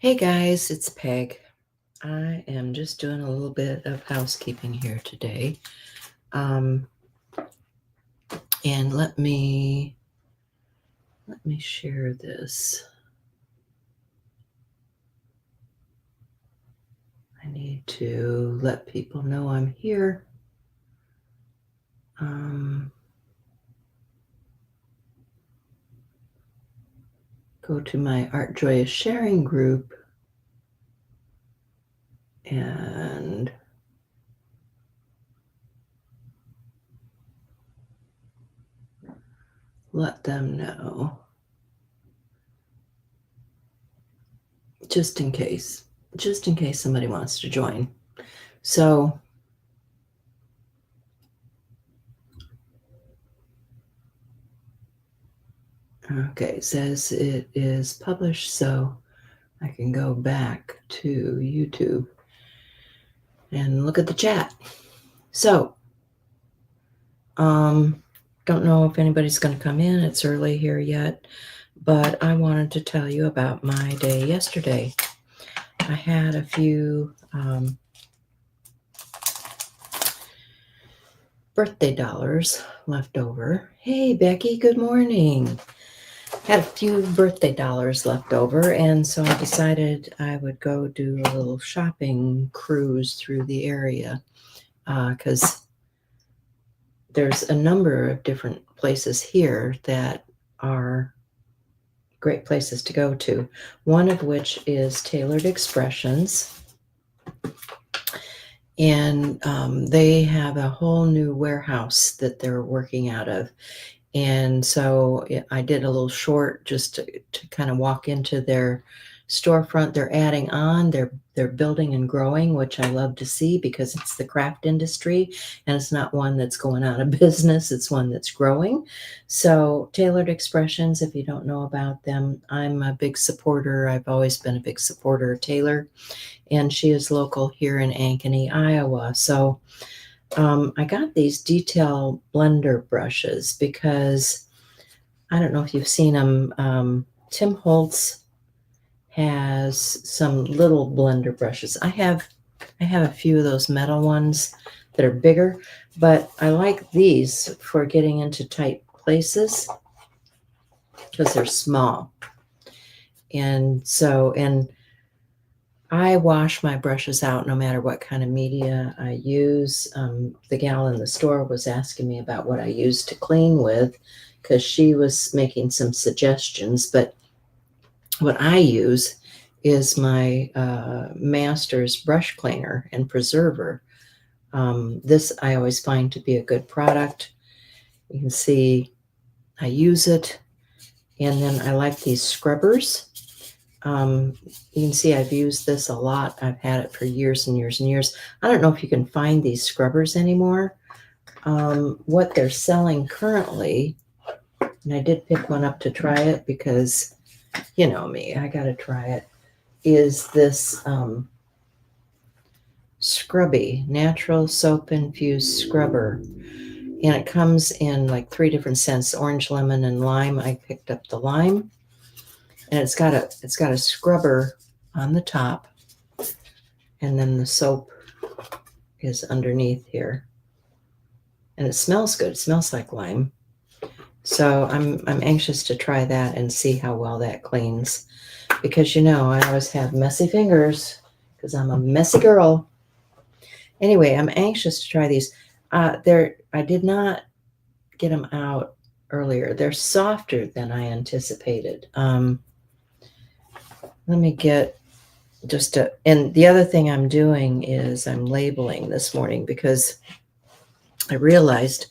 Hey guys, it's Peg. I am just doing a little bit of housekeeping here today. Um, and let me share this. I need to let people know I'm here. Go to my Art Joyous Sharing group and let them know, just in case somebody wants to join. So okay, it says it is published, so I can go back to YouTube and look at the chat. So, don't know if anybody's going to come in. It's early here yet, but I wanted to tell you about my day yesterday. I had a few birthday dollars left over. Hey, Becky, good morning. Had a few birthday dollars left over, and so I decided I would go do a little shopping cruise through the area because there's a number of different places here that are great places to go to. One of which is Tailored Expressions. And they have a whole new warehouse that they're working out of. And so I did a little short just to kind of walk into their storefront. They're adding on, they're building and growing, which I love to see because it's the craft industry and it's not one that's going out of business. It's one that's growing. So Tailored Expressions, if you don't know about them, I'm a big supporter. I've always been a big supporter of Taylor, and she is local here in Ankeny, Iowa. So I got these detail blender brushes because I don't know if you've seen them. Tim Holtz has some little blender brushes. I have a few of those metal ones that are bigger, but I like these for getting into tight places because they're small. And I wash my brushes out no matter what kind of media I use. The gal in the store was asking me about what I use to clean with because she was making some suggestions. But what I use is my Masters brush cleaner and preserver. This I always find to be a good product. You can see I use it. And then I like these scrubbers. You can see I've used this a lot. I've had it for years and years and years. I don't know if you can find these scrubbers anymore. What they're selling currently, and I did pick one up to try it because, you know me, I got to try it, is this Scrubby Natural Soap Infused Scrubber. And it comes in like 3 different scents, orange, lemon, and lime. I picked up the lime. And it's got a scrubber on the top, and then the soap is underneath here. And it smells good. It smells like lime. So I'm anxious to try that and see how well that cleans. Because I always have messy fingers because I'm a messy girl. Anyway, I'm anxious to try these. I did not get them out earlier. They're softer than I anticipated. Let me get and the other thing I'm doing is I'm labeling this morning because I realized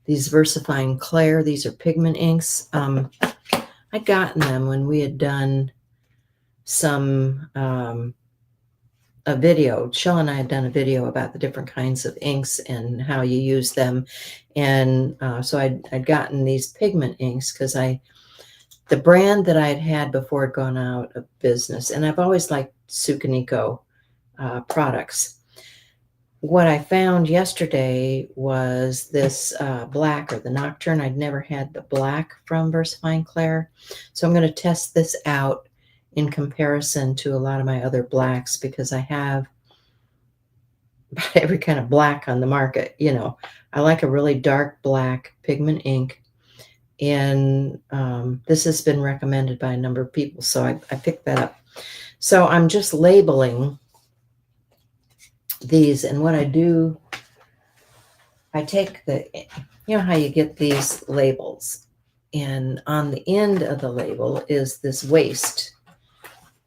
these VersaFine Clair, these are pigment inks. I'd gotten them when we had done some, a video. Shell and I had done a video about the different kinds of inks and how you use them. And so I'd gotten these pigment inks because the brand that I had before had gone out of business, and I've always liked Sukaniko products. What I found yesterday was this black, or the Nocturne. I'd never had the black from VersaFine Clair, so I'm going to test this out in comparison to a lot of my other blacks, because I have about every kind of black on the market. You know, I like a really dark black pigment ink, and this has been recommended by a number of people, so I picked that up. So I'm just labeling these, and what I do, I take the, you know how you get these labels, and on the end of the label is this waste,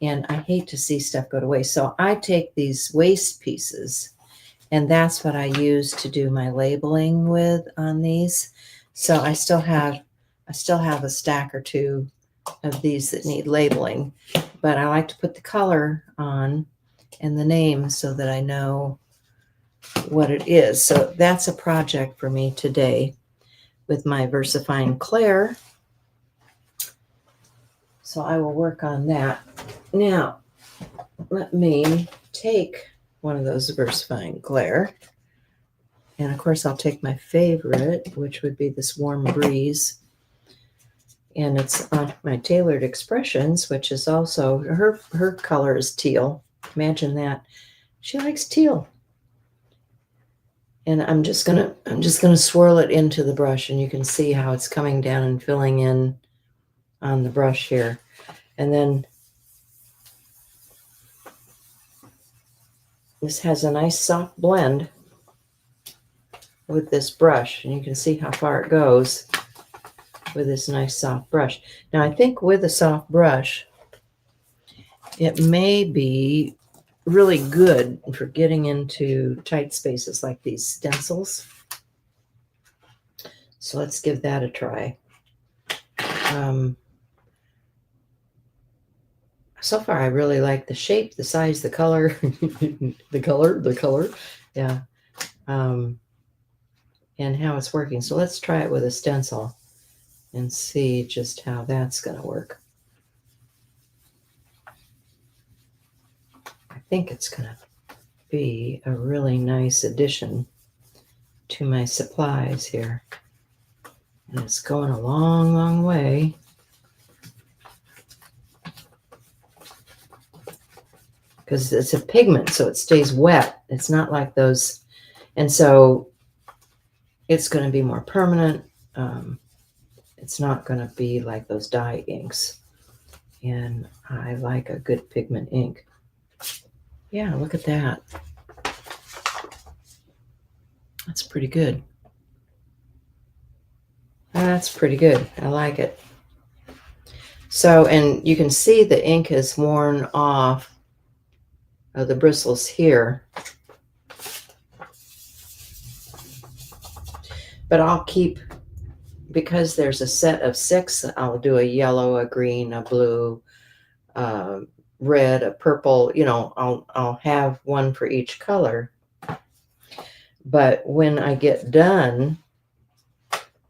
and I hate to see stuff go to waste. So I take these waste pieces, and that's what I use to do my labeling with on these. So I still have a stack or two of these that need labeling, but I like to put the color on and the name so that I know what it is. So that's a project for me today with my VersaFine Clair. So I will work on that. Now, let me take one of those VersaFine Clair. And of course, I'll take my favorite, which would be this Warm Breeze. And it's on my Tailored Expressions, which is also, her color is teal. Imagine that. She likes teal. And I'm just gonna swirl it into the brush, and you can see how it's coming down and filling in on the brush here. And then this has a nice soft blend with this brush, and you can see how far it goes with this nice soft brush. Now I think with a soft brush, it may be really good for getting into tight spaces like these stencils. So let's give that a try. So far, I really like the shape, the size, the color, the color, yeah, and how it's working. So let's try it with a stencil and see just how that's going to work. I think it's going to be a really nice addition to my supplies here. And it's going a long, long way. Because it's a pigment, so it stays wet. It's not like those. And so it's going to be more permanent. It's not going to be like those dye inks. And I like a good pigment ink. Yeah, look at that. That's pretty good. That's pretty good. I like it. So, and you can see the ink has worn off of the bristles here. But I'll keep, because there's a set of 6, I'll do a yellow, a green, a blue, red, a purple, you know, I'll have one for each color. But when I get done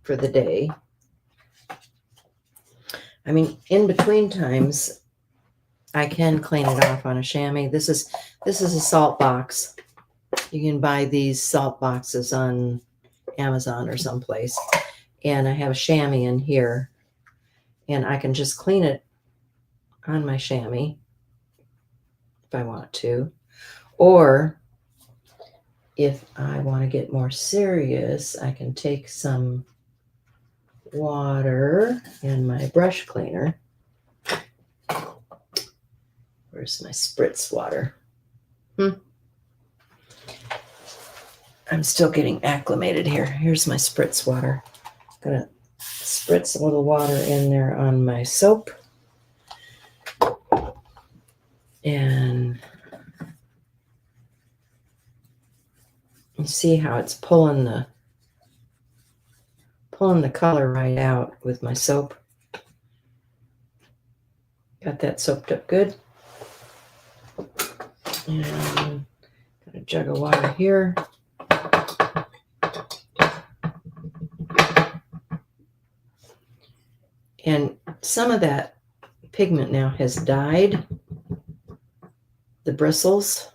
for the day, I mean, in between times, I can clean it off on a chamois. This is a salt box. You can buy these salt boxes on Amazon or someplace. And I have a chamois in here, and I can just clean it on my chamois if I want to. Or if I want to get more serious, I can take some water in my brush cleaner. Where's my spritz water? I'm still getting acclimated here. Here's my spritz water. I'm gonna spritz a little water in there on my soap. And you see how it's pulling the color right out with my soap. Got that soaked up good. And got a jug of water here. And some of that pigment now has dyed the bristles,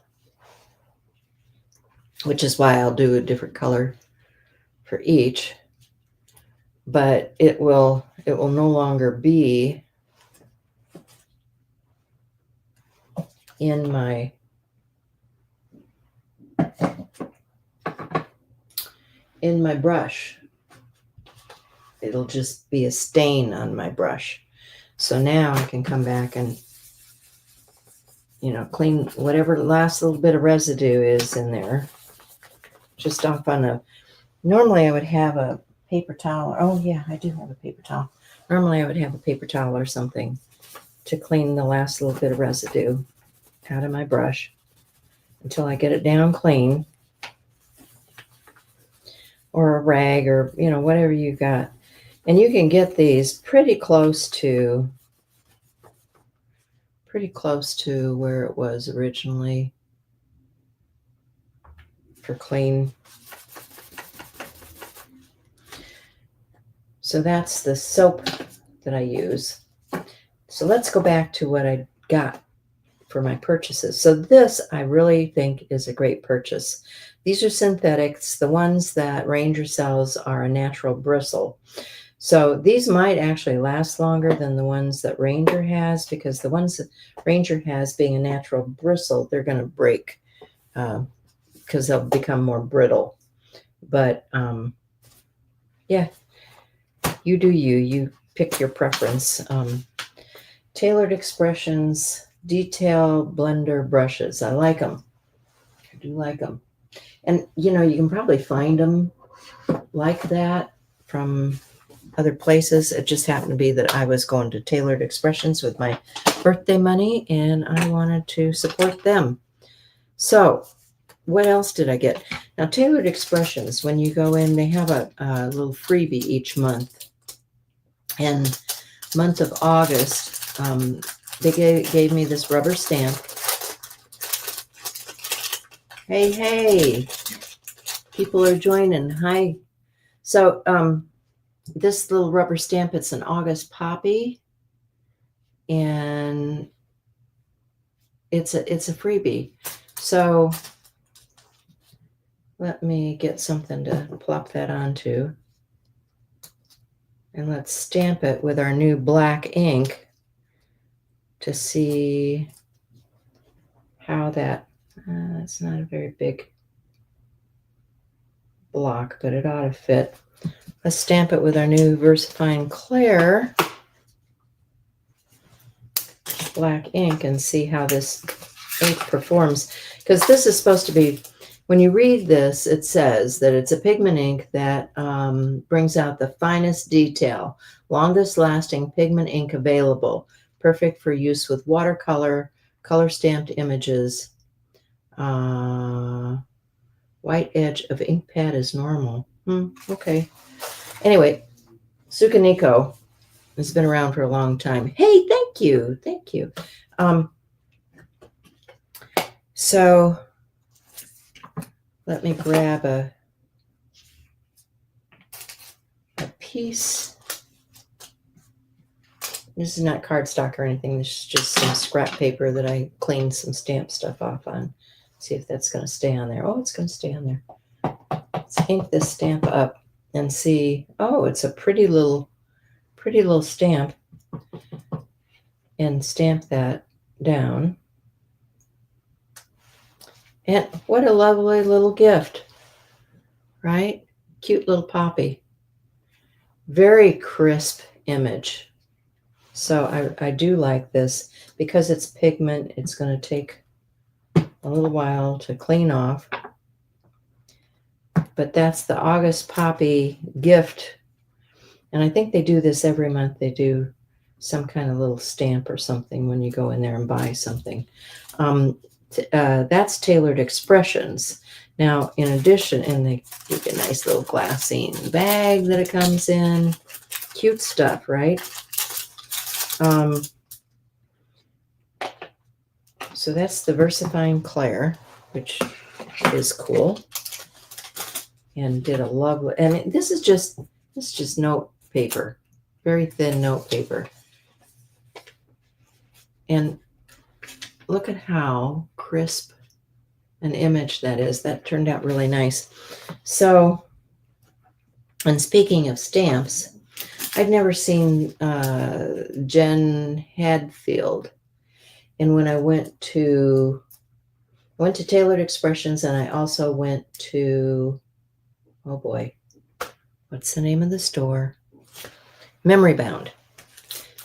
which is why I'll do a different color for each. But it will no longer be in my brush. It'll just be a stain on my brush. So now I can come back and, clean whatever last little bit of residue is in there. Just off on a, normally I would have a paper towel. Oh yeah, I do have a paper towel. Normally I would have a paper towel or something to clean the last little bit of residue out of my brush until I get it down clean. Or a rag, or whatever you got. And you can get these pretty close to where it was originally for clean. So that's the soap that I use. So let's go back to what I got for my purchases. So this I really think is a great purchase. These are synthetics. The ones that Ranger sells are a natural bristle. So these might actually last longer than the ones that Ranger has, because the ones that Ranger has, being a natural bristle, they're going to break because they'll become more brittle. But yeah, you do you pick your preference. Tailored Expressions Detail Blender Brushes. I like them. I do like them. And, you can probably find them like that from other places. It just happened to be that I was going to Tailored Expressions with my birthday money, and I wanted to support them. So what else did I get? Now, Tailored Expressions, when you go in, they have a little freebie each month. And month of August, they gave me this rubber stamp. Hey, people are joining. Hi. So this little rubber stamp, it's an August Poppy, and it's a freebie. So let me get something to plop that onto. And let's stamp it with our new black ink to see how that, that's not a very big block, but it ought to fit. Let's stamp it with our new VersaFine Clair black ink and see how this ink performs. Because this is supposed to be, when you read this, it says that it's a pigment ink that brings out the finest detail, longest lasting pigment ink available, perfect for use with watercolor, color stamped images. White edge of ink pad is normal. Okay. Anyway, Sukaniko has been around for a long time. Hey, thank you. So let me grab a piece. This is not cardstock or anything. This is just some scrap paper that I cleaned some stamp stuff off on. See if that's going to stay on there. Oh, it's going to stay on there. Let's ink this stamp up and see. Oh, it's a pretty little stamp. And stamp that down. And what a lovely little gift, right? Cute little poppy. Very crisp image. So I do like this. Because it's pigment, it's going to take a little while to clean off. But that's the August Poppy gift. And I think they do this every month. They do some kind of little stamp or something when you go in there and buy something. That's Tailored Expressions. Now, in addition, and they give you a nice little glassine bag that it comes in. Cute stuff, right? So that's the VersaFine Clair, which is cool. And did a lovely, and this is just note paper, very thin note paper. And look at how crisp an image that is. That turned out really nice. So, and speaking of stamps, I'd never seen Jen Hadfield. And when I went to Tailored Expressions, and I also went to, oh boy, what's the name of the store? Memory Bound.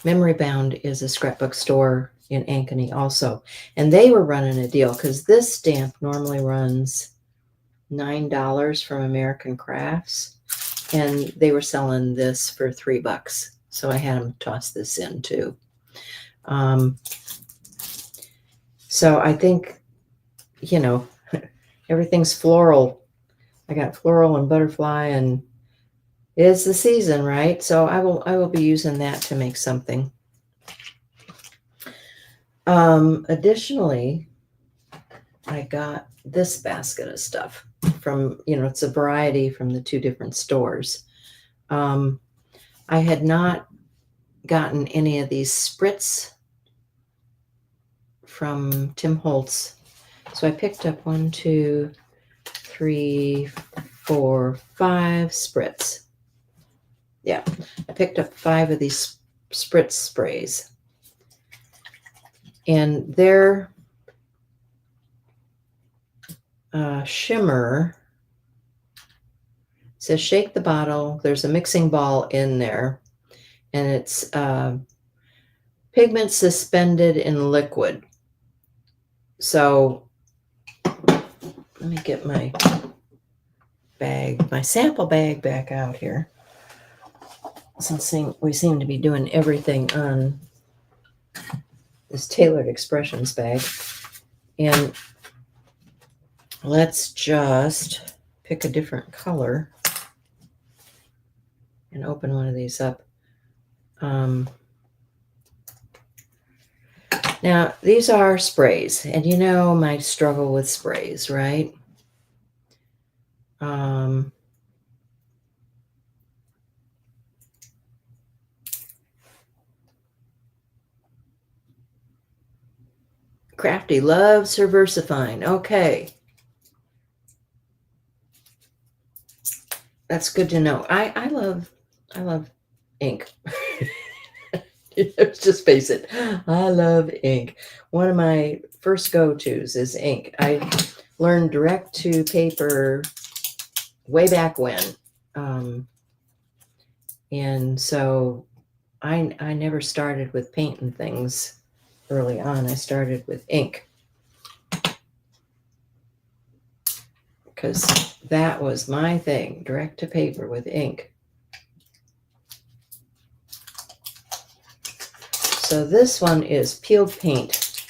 Memory Bound is a scrapbook store in Ankeny also. And they were running a deal because this stamp normally runs $9 from American Crafts. And they were selling this for $3. So I had them toss this in too. So I think, you know, everything's floral. I got floral and butterfly, and it is the season, right? So I will be using that to make something. Additionally, I got this basket of stuff from, it's a variety from the two different stores. I had not gotten any of these spritz from Tim Holtz. So I picked up 1, 2, 3, 4, 5 spritz. Yeah, I picked up 5 of these spritz sprays. And their shimmer says shake the bottle. There's a mixing ball in there, and it's pigment suspended in liquid. So let me get my bag, my sample bag back out here. Since we seem to be doing everything on this Tailored Expressions bag. And let's just pick a different color and open one of these up. Now, these are sprays, and you know my struggle with sprays, right? Crafty loves her VersaFine. Okay. That's good to know. I love ink. Let's just face it. I love ink. One of my first go-tos is ink. I learned direct to paper way back when. And so I never started with painting things early on. I started with ink, because that was my thing, direct to paper with ink. So this one is Peeled Paint,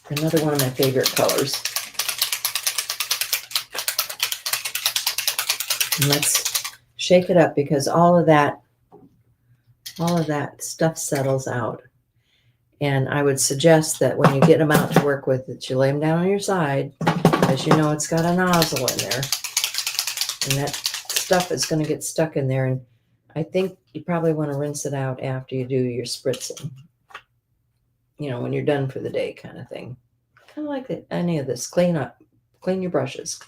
another one of my favorite colors. And let's shake it up, because all of that stuff settles out. And I would suggest that when you get them out to work with, that you lay them down on your side, because you know it's got a nozzle in there. And that stuff is going to get stuck in there. And I think you probably want to rinse it out after you do your spritzing. You know, when you're done for the day, kind of thing. Kind of like any of this. Clean your brushes,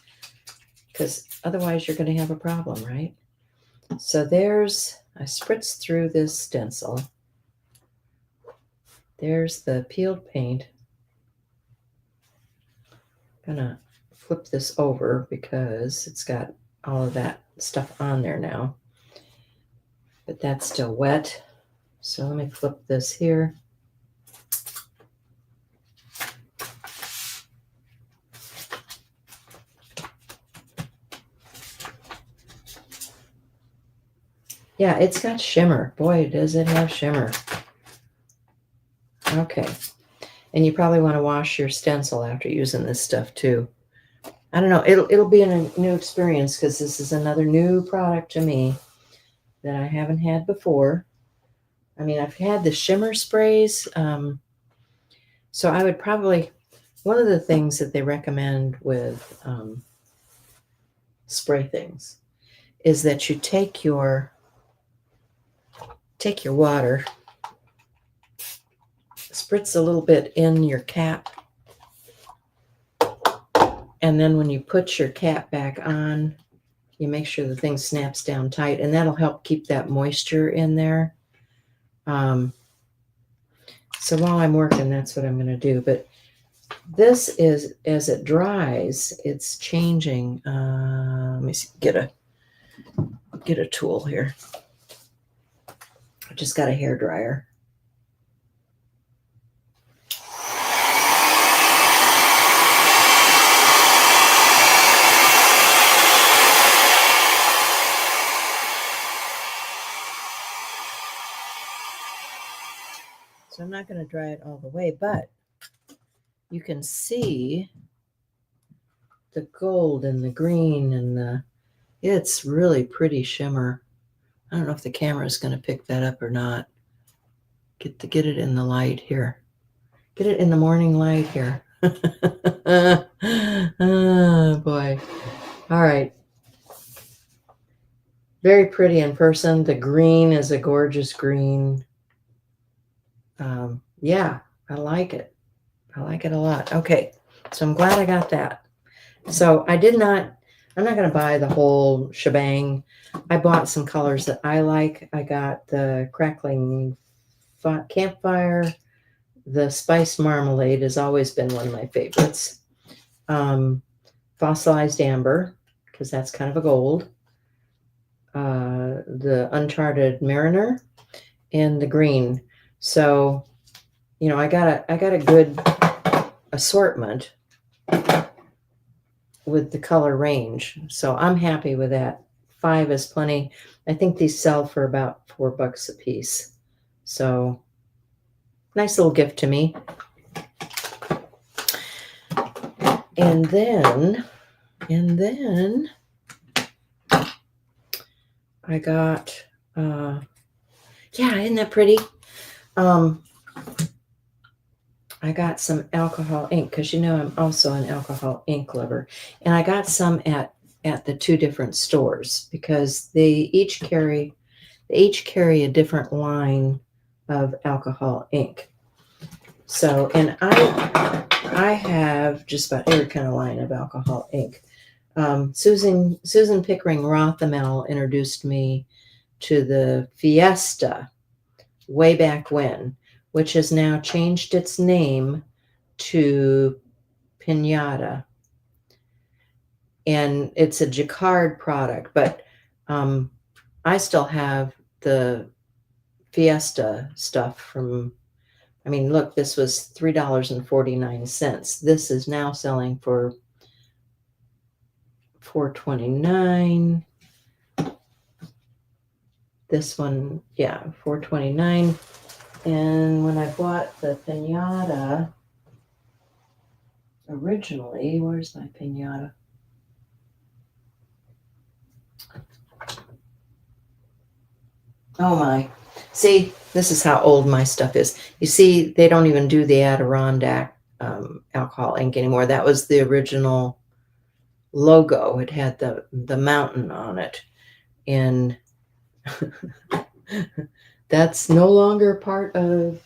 because otherwise you're going to have a problem, right? So I spritz through this stencil. There's the peeled paint. I'm gonna flip this over because it's got all of that stuff on there now, but that's still wet. So let me flip this here. Yeah, it's got shimmer. Boy, does it have shimmer. Okay. And you probably want to wash your stencil after using this stuff too. I don't know. It'll be a new experience, because this is another new product to me that I haven't had before. I mean, I've had the shimmer sprays. So I would probably, one of the things that they recommend with spray things is that you take your water, spritz a little bit in your cap, and then when you put your cap back on, you make sure the thing snaps down tight, and that'll help keep that moisture in there. So while I'm working, that's what I'm going to do. But this is, as it dries, it's changing. Let me see, get a tool here. I just got a hair dryer. So I'm not going to dry it all the way, but you can see the gold and the green and it's really pretty shimmer. I don't know if the camera is going to pick that up or not. Get it in the light here. Get it in the morning light here. Oh boy. All right. Very pretty in person. The green is a gorgeous green. Yeah, I like it. I like it a lot. Okay, so I'm glad I got that. So I'm not going to buy the whole shebang. I bought some colors that I like. I got the crackling campfire. The spice marmalade has always been one of my favorites. Fossilized amber, because that's kind of a gold. The uncharted mariner and the green. So, I got a good assortment with the color range. So I'm happy with that. 5 is plenty. I think these sell for about $4 a piece. So nice little gift to me. And then I got, isn't that pretty? I got some alcohol ink because I'm also an alcohol ink lover. And I got some at the 2 different stores because they each carry a different line of alcohol ink. So, and I have just about every kind of line of alcohol ink. Susan Pickering Rothamel introduced me to the Fiesta way back when, which has now changed its name to Pinata. And it's a Jacquard product, but I still have the Fiesta stuff from, look, this was $3.49. This is now selling for $4.29. This one, $4.29. And when I bought the Pinata originally, where's my Pinata? Oh my. See, this is how old my stuff is. You see, they don't even do the Adirondack alcohol ink anymore. That was the original logo. It had the mountain on it. And that's no longer part of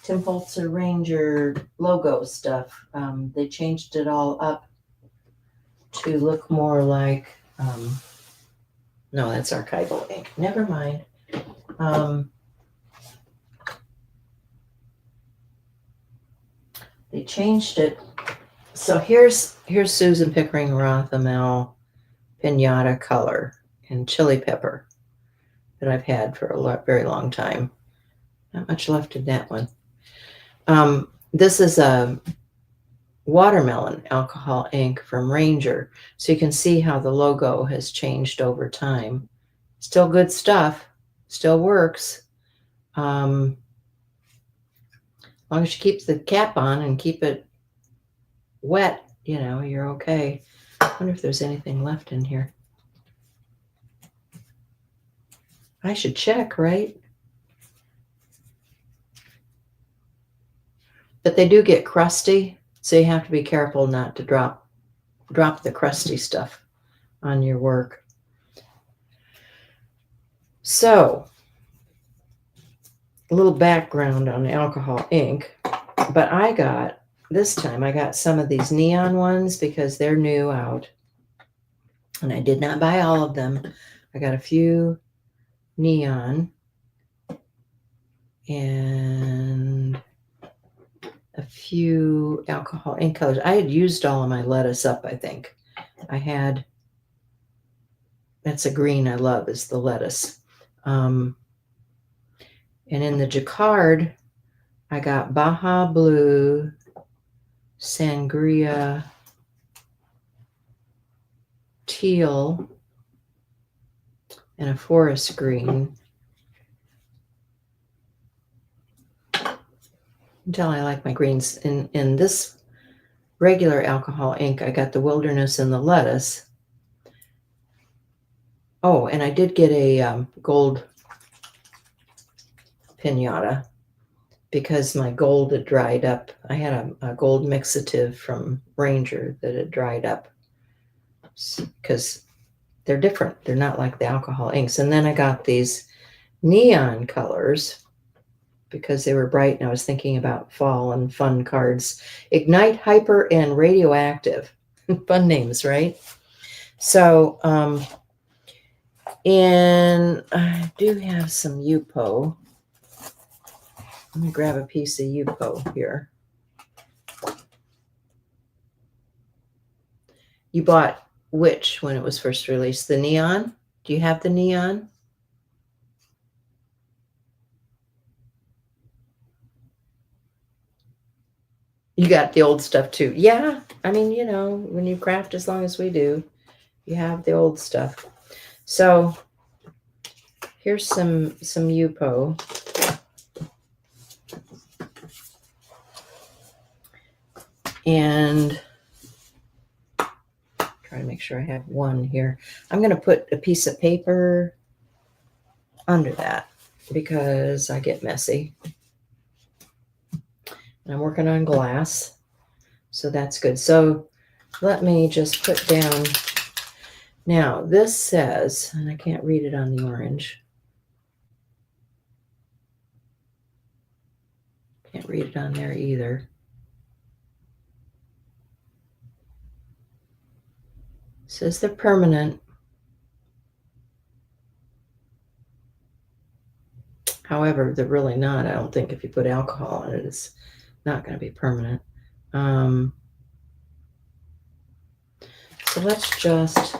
Tim Holzer Ranger logo stuff. They changed it all up to look more like, no, that's archival ink. Never mind. They changed it. So here's Susan Pickering Rothamel Pinata color and chili pepper that I've had for a very long time. Not much left in that one. This is a watermelon alcohol ink from Ranger. So you can see how the logo has changed over time. Still good stuff. Still works. As long as you keep the cap on and keep it wet, you're okay. I wonder if there's anything left in here. I should check, right? But they do get crusty, so you have to be careful not to drop the crusty stuff on your work. So, a little background on alcohol ink, but this time I got some of these neon ones because they're new out, and I did not buy all of them. I got a few neon, and a few alcohol ink colors. I had used all of my lettuce up, I think. I had, that's a green I love, is the lettuce. And in the Jacquard, I got Baja Blue, Sangria, Teal, and a forest green. Until I like my greens. In this regular alcohol ink, I got the Wilderness and the lettuce. Oh, and I did get a gold pinata because my gold had dried up. I had a gold mixative from Ranger that had dried up because they're different. They're not like the alcohol inks. And then I got these neon colors because they were bright and I was thinking about fall and fun cards. Ignite, Hyper, and Radioactive. Fun names, right? So, and I do have some Yupo. Let me grab a piece of Yupo here. You bought which when it was first released? The neon? Do you have the neon? You got the old stuff too. Yeah. I mean, you know, when you craft as long as we do, you have the old stuff. So here's some Yupo. And try to make sure I have one here. I'm going to put a piece of paper under that because I get messy. And I'm working on glass, so that's good. So let me just put down, now this says, and I can't read it on the orange. Can't read it on there either. It says they're permanent. However, they're really not. I don't think if you put alcohol in it, it's not going to be permanent. So let's just,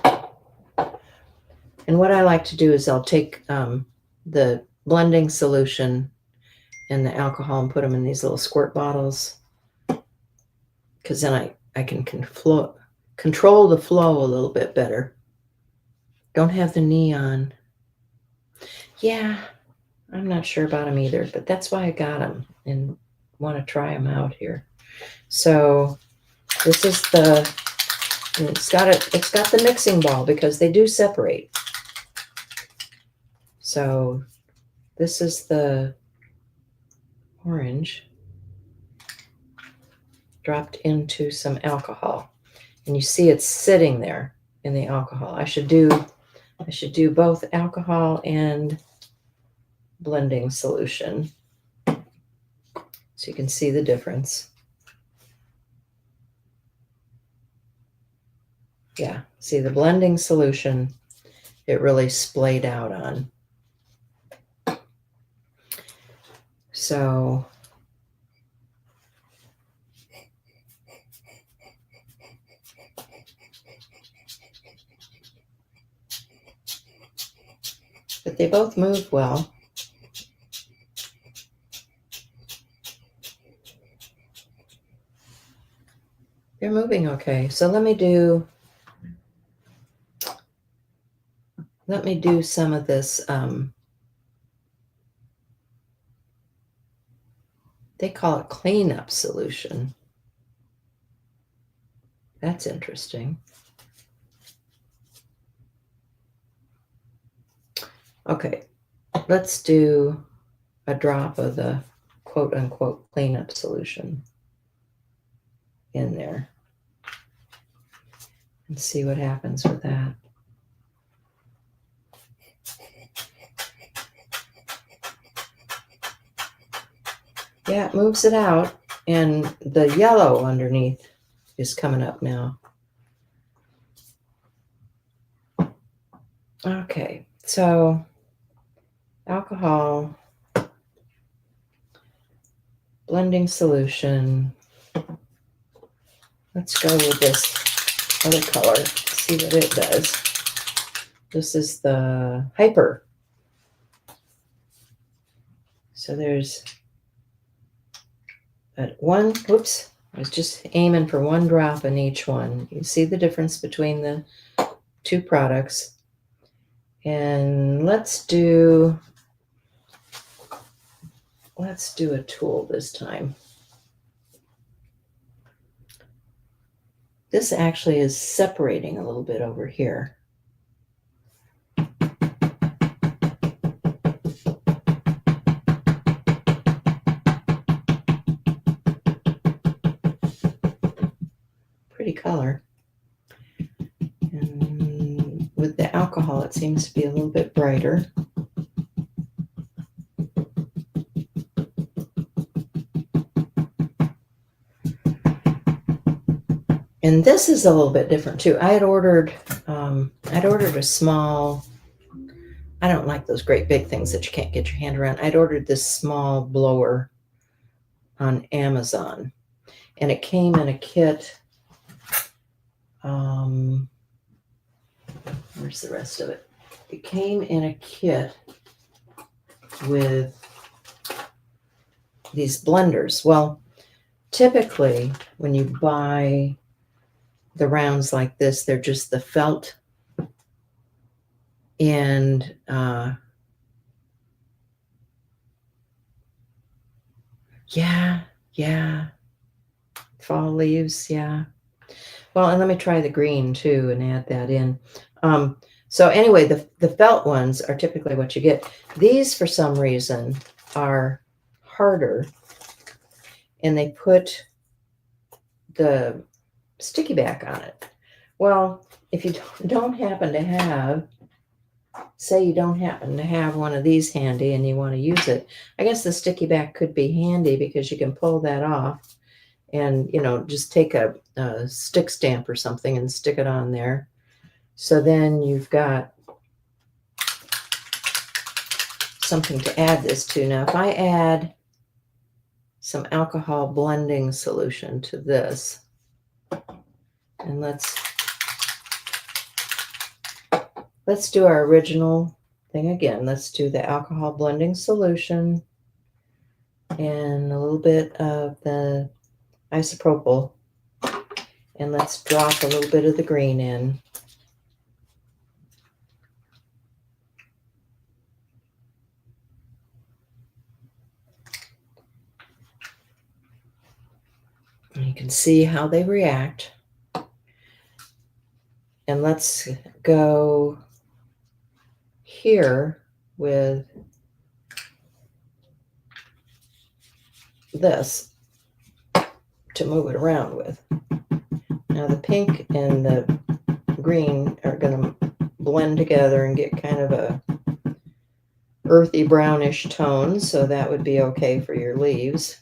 and what I like to do is I'll take the blending solution and the alcohol and put them in these little squirt bottles, because then I can control the flow a little bit better. Don't have the neon. Yeah, I'm not sure about them either, but that's why I got them and want to try them out here. So this is it's got the mixing ball because they do separate. So this is the orange dropped into some alcohol, and you see it's sitting there in the alcohol. I should do both alcohol and blending solution so you can see the difference. Yeah, see the blending solution, it really splayed out on. So but they both move well. They're moving okay. So let me do some of this. They call it cleanup solution. That's interesting. Okay, let's do a drop of the quote unquote cleanup solution in there and see what happens with that. Yeah, it moves it out, and the yellow underneath is coming up now. Okay, so alcohol blending solution. Let's go with this other color, see what it does. This is the Hyper. So there's that one, whoops, I was just aiming for one drop in each one. You see the difference between the two products. And let's do a tool this time. This actually is separating a little bit over here. Pretty color. And with the alcohol, it seems to be a little bit brighter. And this is a little bit different too. I'd ordered a small, I don't like those great big things that you can't get your hand around. I'd ordered this small blower on Amazon, and it came in a kit. Where's the rest of it? It came in a kit with these blenders. Well, typically when you buy the rounds like this, they're just the felt and yeah, fall leaves, yeah. Well, and let me try the green too and add that in. So anyway, the felt ones are typically what you get. These, for some reason, are harder, and they put the sticky back on it. Well, if you don't happen to have, say you don't happen to have one of these handy and you want to use it, I guess the sticky back could be handy because you can pull that off and, you know, just take a stick stamp or something and stick it on there. So then you've got something to add this to. Now, if I add some alcohol blending solution to this, and let's do our original thing again. Let's do the alcohol blending solution and a little bit of the isopropyl, and let's drop a little bit of the green in. And you can see how they react. And let's go here with this to move it around with. Now the pink and the green are going to blend together and get kind of a earthy brownish tone, so that would be okay for your leaves.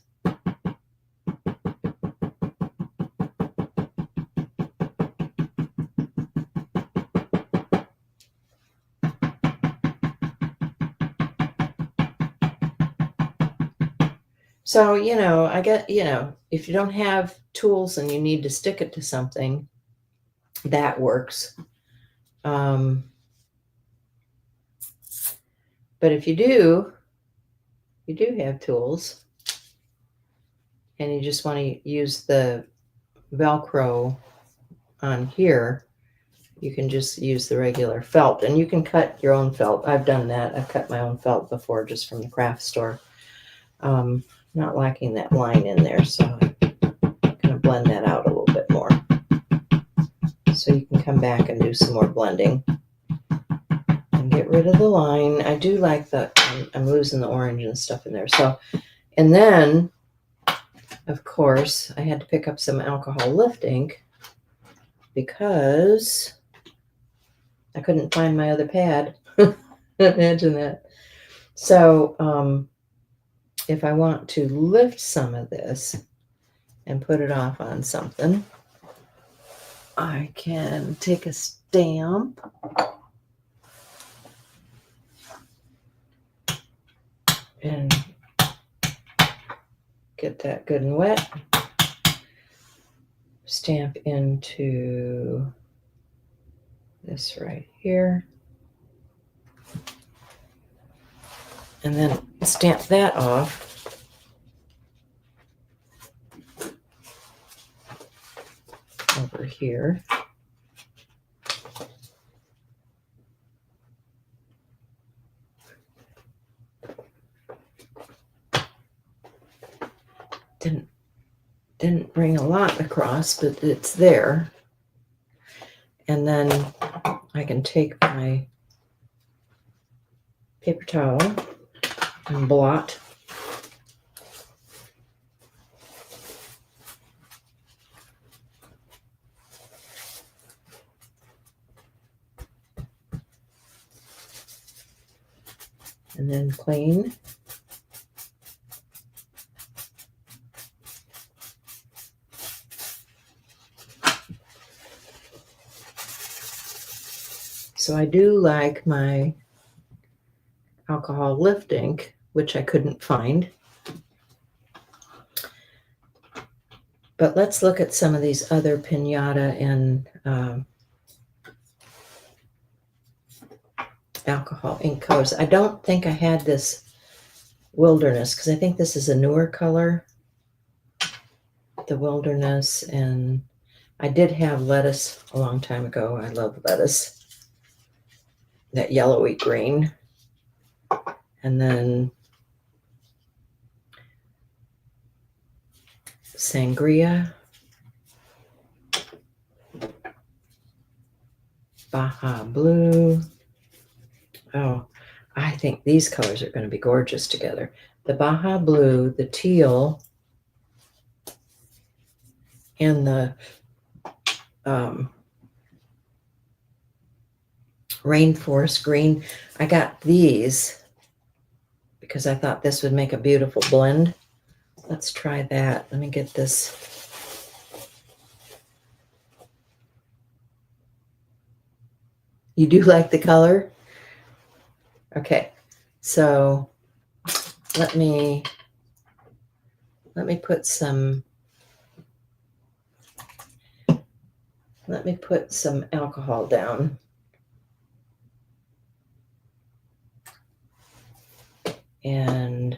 So, you know, I get, you know, if you don't have tools and you need to stick it to something, that works. But if you do have tools and you just want to use the Velcro on here, you can just use the regular felt, and you can cut your own felt. I've done that. I've cut my own felt before just from the craft store. Not liking that line in there, so I'm going to blend that out a little bit more. So you can come back and do some more blending and get rid of the line. I do like I'm losing the orange and stuff in there. So, and then, of course, I had to pick up some alcohol lift ink because I couldn't find my other pad. Imagine that. So, if I want to lift some of this and put it off on something, I can take a stamp and Get that good and wet. Stamp into this right here. And then stamp that off. Over here. Didn't bring a lot across, but it's there. And then I can take my paper towel and blot. And then clean. So I do like my alcohol lift ink, which I couldn't find. But let's look at some of these other Pinata and alcohol ink colors. I don't think I had this Wilderness, because I think this is a newer color, the Wilderness, and I did have Lettuce a long time ago. I love Lettuce. That yellowy green. And then Sangria, Baja Blue. Oh, I think these colors are going to be gorgeous together. The Baja Blue, the teal, and the Rainforest Green. I got these because I thought this would make a beautiful blend. Let's try that. Let me get this. You do like the color? Okay, so let me put some alcohol down. And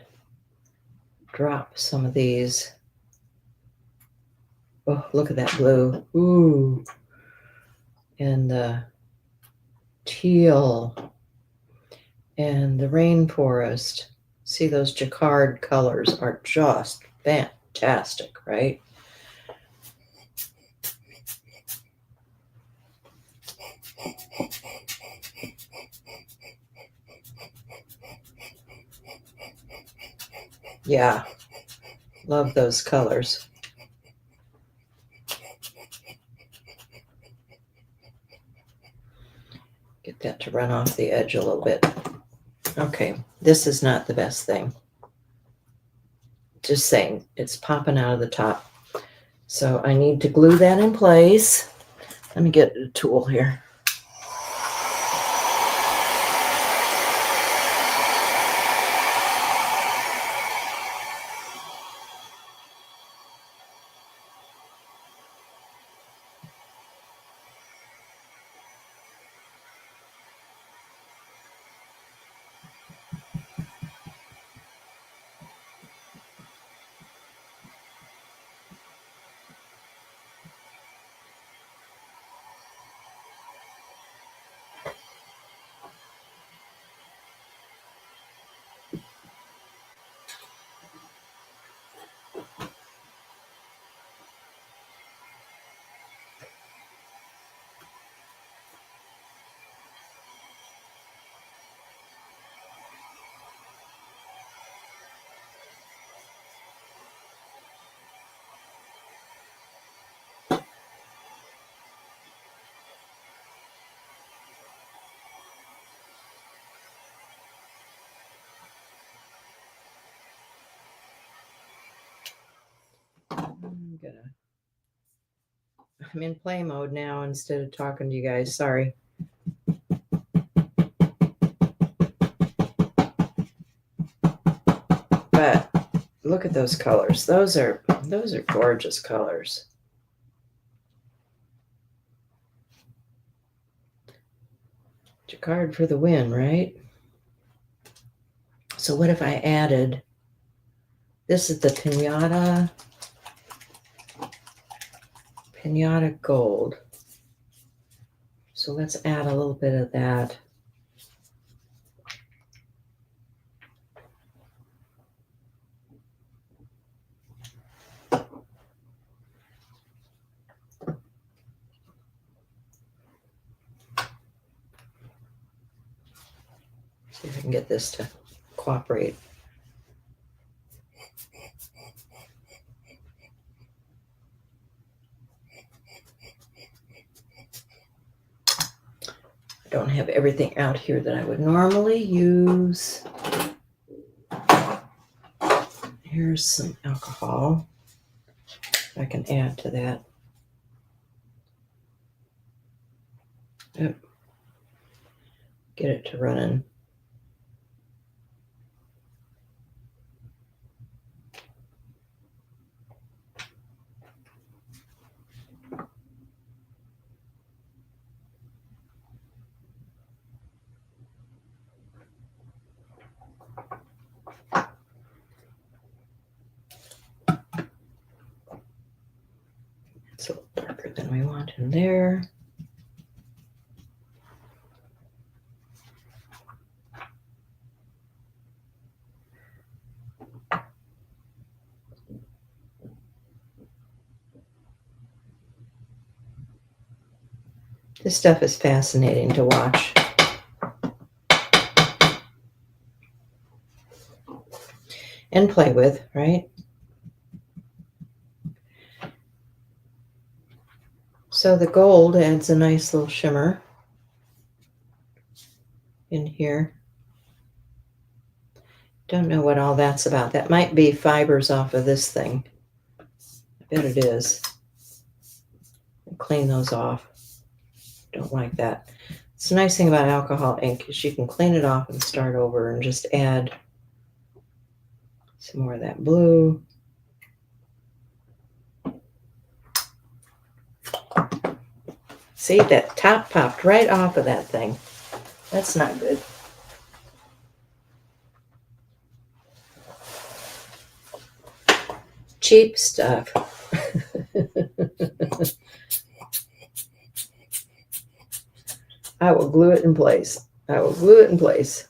drop some of these. Oh, look at that blue. Ooh. And the teal and the Rainforest. See, those jacquard colors are just fantastic, right? Yeah, love those colors. Get that to run off the edge a little bit. Okay, this is not the best thing. Just saying, it's popping out of the top. So I need to glue that in place. Let me get a tool here. I'm in play mode now instead of talking to you guys. Sorry. But Look at those colors. Those are gorgeous colors. Jacquard for the win, right? So what if I added, this is the Pinata Gold. So let's add a little bit of that. See if I can get this to cooperate. I don't have everything out here that I would normally use. Here's some alcohol. I can add to that. Yep. Get it to running. It's a little darker than we want in there. This stuff is fascinating to watch. And play with, right? So the gold adds a nice little shimmer in here. Don't know what all that's about. That might be fibers off of this thing. I bet it is. Clean those off. Don't like that. It's a nice thing about alcohol ink is you can clean it off and start over and just add some more of that blue. See, that top popped right off of that thing. That's not good. Cheap stuff. I will glue it in place. I will glue it in place.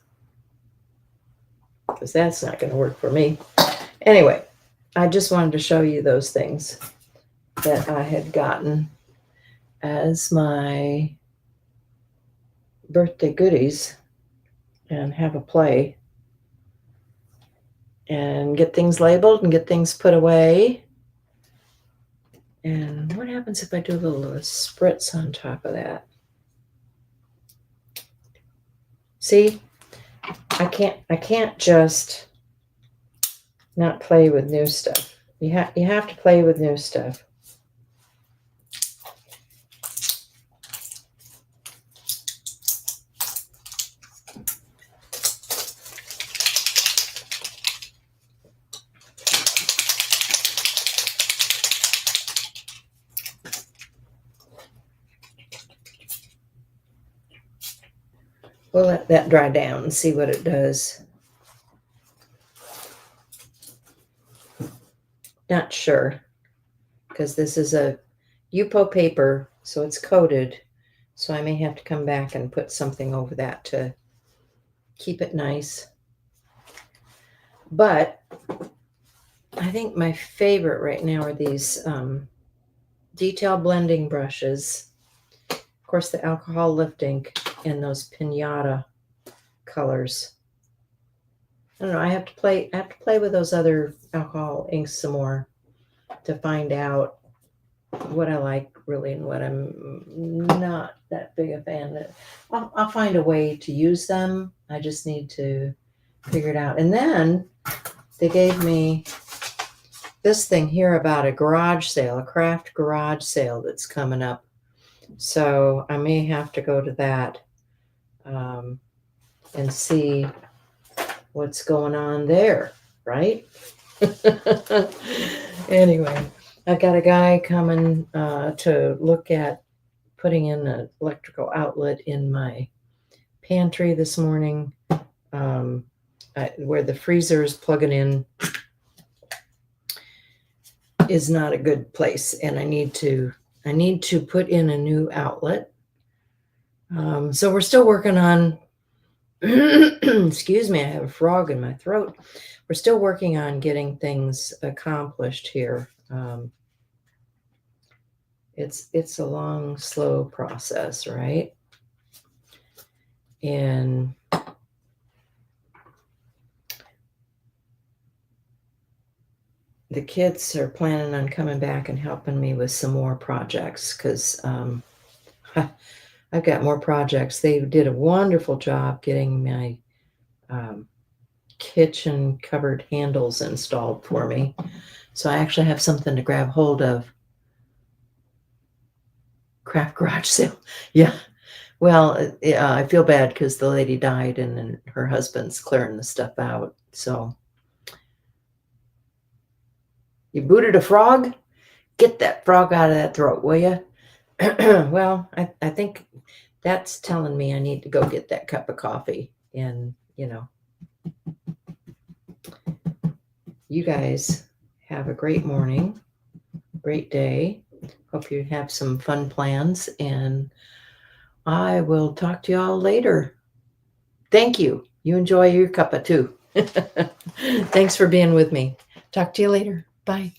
Because that's not going to work for me. Anyway, I just wanted to show you those things that I had gotten as my birthday goodies and have a play and get things labeled and get things put away. And what happens if I do a little spritz on top of that? See, I can't just not play with new stuff. You have to play with new stuff. We'll let that dry down and see what it does. Not sure, because this is a Yupo paper, so it's coated. So I may have to come back and put something over that to keep it nice. But I think my favorite right now are these detail blending brushes. Of course, the alcohol lift ink and those Pinata colors. I don't know. I have to play with those other alcohol inks some more to find out what I like really and what I'm not that big a fan of. I'll find a way to use them. I just need to figure it out. And then they gave me this thing here about a garage sale, a craft garage sale that's coming up. So I may have to go to that and see what's going on there, right? Anyway, I got a guy coming to look at putting in an electrical outlet in my pantry this morning, where the freezer is plugging in is not a good place, and I need to put in a new outlet. So we're still working on excuse me, I have a frog in my throat. We're still working on getting things accomplished here. It's a long, slow process, right? And the kids are planning on coming back and helping me with some more projects because I've got more projects. They did a wonderful job getting my kitchen cupboard handles installed for me. So I actually have something to grab hold of. Craft garage sale. Yeah. Well, I feel bad because the lady died and then her husband's clearing the stuff out. So you booted a frog? Get that frog out of that throat, will you? Well, I think that's telling me I need to go get that cup of coffee. And, you guys have a great morning, great day. Hope you have some fun plans, and I will talk to y'all later. Thank you. You enjoy your cuppa too. Thanks for being with me. Talk to you later. Bye.